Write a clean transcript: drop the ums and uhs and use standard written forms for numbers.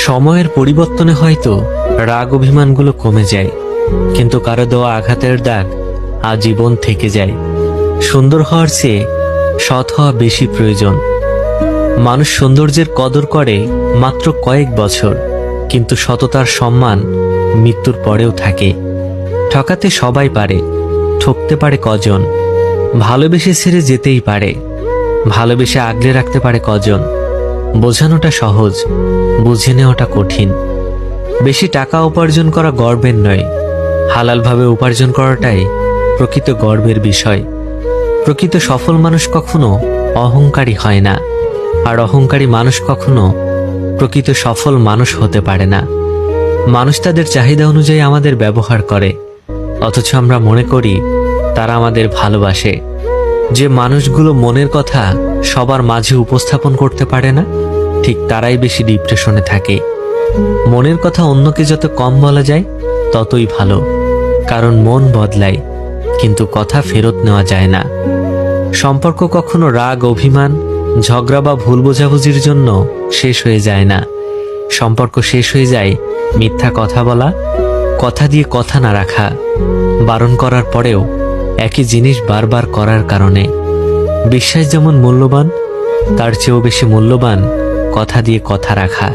সময়ের পরিবর্তনে হয়তো রাগ অভিমানগুলো কমে যায়, কিন্তু কারো দেওয়া আঘাতের দাগ আজীবন থেকে যায়। সুন্দর হওয়ার চেয়ে সৎ হওয়া বেশি প্রয়োজন। মানুষ সৌন্দর্যের কদর করে মাত্র কয়েক বছর, কিন্তু সততার সম্মান মৃত্যুর পরেও থাকে। ঠকাতে সবাই পারে, ঠকতে পারে কজন? ভালোবেসে ছেড়ে যেতেই পারে, ভালোবেসে আগলে রাখতে পারে কজন? বোঝানোটা সহজ, বুঝে নেওয়াটা কঠিন। বেশি টাকা উপার্জন করা গর্বের নয়, হালালভাবে উপার্জন করাটাই প্রকৃত গর্বের বিষয়। প্রকৃত সফল মানুষ কখনো অহংকারী হয় না, আর অহংকারী মানুষ কখনো প্রকৃত সফল মানুষ হতে পারে না। মানুষ তাদের চাহিদা অনুযায়ী আমাদের ব্যবহার করে, অথচ আমরা মনে করি তারা আমাদের ভালোবাসে। যে মানুষগুলো মনের কথা সবার মাঝে উপস্থাপন করতে পারে না, ঠিক তারাই বেশি ডিপ্রেশনে থাকে। মনের কথা অন্যকে যত কম বলা যায় ততই ভালো, কারণ মন বদলায় কিন্তু কথা ফেরত নেওয়া যায় না। সম্পর্ক কখনো রাগ, অভিমান, ঝগড়া বা ভুল বোঝাবুঝির জন্য শেষ হয়ে যায় না। সম্পর্ক শেষ হয়ে যায় মিথ্যা কথা বলা, কথা দিয়ে কথা না রাখা, বারণ করার পরেও একই জিনিস বারবার করার কারণে। বিশ্বাস যেমন মূল্যবান, তার চেয়েও বেশি মূল্যবান কথা দিয়ে কথা রাখা।